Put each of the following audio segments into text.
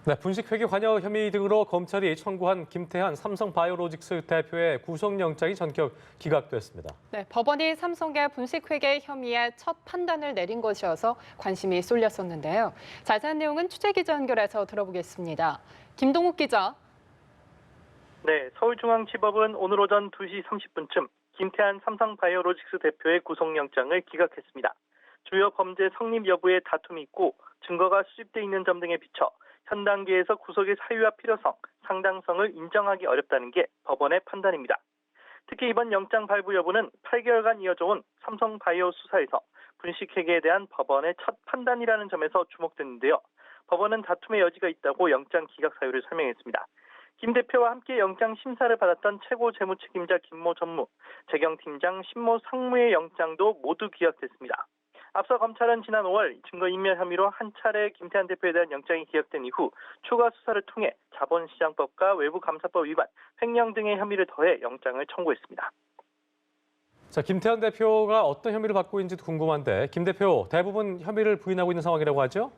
네, 분식회계 관여 혐의 등으로 검찰이 청구한 김태한 삼성바이오로직스 대표의 구속영장이 전격 기각됐습니다. 네, 법원이 삼성의 분식회계 혐의에 첫 판단을 내린 것이어서 관심이 쏠렸었는데요. 자세한 내용은 취재기자 연결해서 들어보겠습니다. 김동욱 기자. 네, 서울중앙지법은 오늘 오전 2시 30분쯤 김태한 삼성바이오로직스 대표의 구속영장을 기각했습니다. 주요 범죄 성립 여부에 다툼이 있고 증거가 수집돼 있는 점 등에 비춰 현 단계에서 구속의 사유와 필요성, 상당성을 인정하기 어렵다는 게 법원의 판단입니다. 특히 이번 영장 발부 여부는 8개월간 이어져온 삼성바이오 수사에서 분식회계에 대한 법원의 첫 판단이라는 점에서 주목됐는데요. 법원은 다툼의 여지가 있다고 영장 기각 사유를 설명했습니다. 김 대표와 함께 영장 심사를 받았던 최고 재무책임자 김모 전무, 재경팀장 신모 상무의 영장도 모두 기각됐습니다. 앞서 검찰은 지난 5월 증거인멸 혐의로 한 차례 김태한 대표에 대한 영장이 기각된 이후 추가 수사를 통해 자본시장법과 외부감사법 위반, 횡령 등의 혐의를 더해 영장을 청구했습니다. 자, 김태한 대표가 어떤 혐의를 받고 있는지도 궁금한데 김 대표 대부분 혐의를 부인하고 있는 상황이라고 하죠?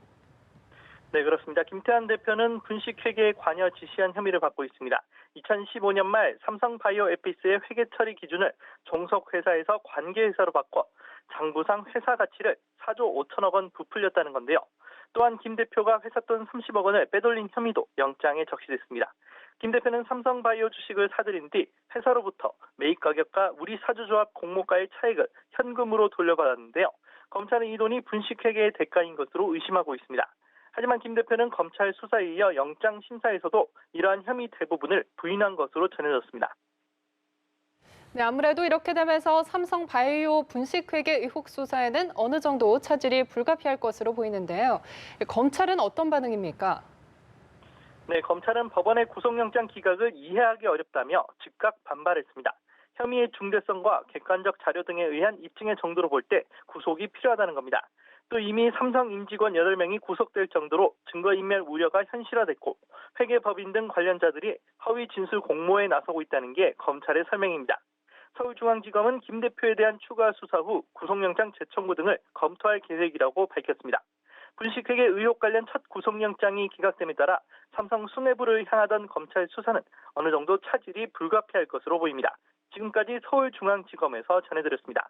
네, 그렇습니다. 김태한 대표는 분식회계에 관여 지시한 혐의를 받고 있습니다. 2015년 말 삼성바이오 에피스의 회계 처리 기준을 종속회사에서 관계회사로 바꿔 장부상 회사 가치를 4조 5천억 원 부풀렸다는 건데요. 또한 김 대표가 회사 돈 30억 원을 빼돌린 혐의도 영장에 적시됐습니다. 김 대표는 삼성바이오 주식을 사들인 뒤 회사로부터 매입 가격과 우리 사주조합 공모가의 차익을 현금으로 돌려받았는데요. 검찰은 이 돈이 분식회계의 대가인 것으로 의심하고 있습니다. 하지만 김 대표는 검찰 수사에 이어 영장 심사에서도 이러한 혐의 대부분을 부인한 것으로 전해졌습니다. 네, 아무래도 이렇게 되면서 삼성바이오 분식회계 의혹 수사에는 어느 정도 차질이 불가피할 것으로 보이는데요. 검찰은 어떤 반응입니까? 네, 검찰은 법원의 구속영장 기각을 이해하기 어렵다며 즉각 반발했습니다. 혐의의 중대성과 객관적 자료 등에 의한 입증의 정도로 볼 때 구속이 필요하다는 겁니다. 또 이미 삼성 임직원 8명이 구속될 정도로 증거인멸 우려가 현실화됐고 회계법인 등 관련자들이 허위 진술 공모에 나서고 있다는 게 검찰의 설명입니다. 서울중앙지검은 김 대표에 대한 추가 수사 후 구속영장 재청구 등을 검토할 계획이라고 밝혔습니다. 분식회계 의혹 관련 첫 구속영장이 기각됨에 따라 삼성 수뇌부를 향하던 검찰 수사는 어느 정도 차질이 불가피할 것으로 보입니다. 지금까지 서울중앙지검에서 전해드렸습니다.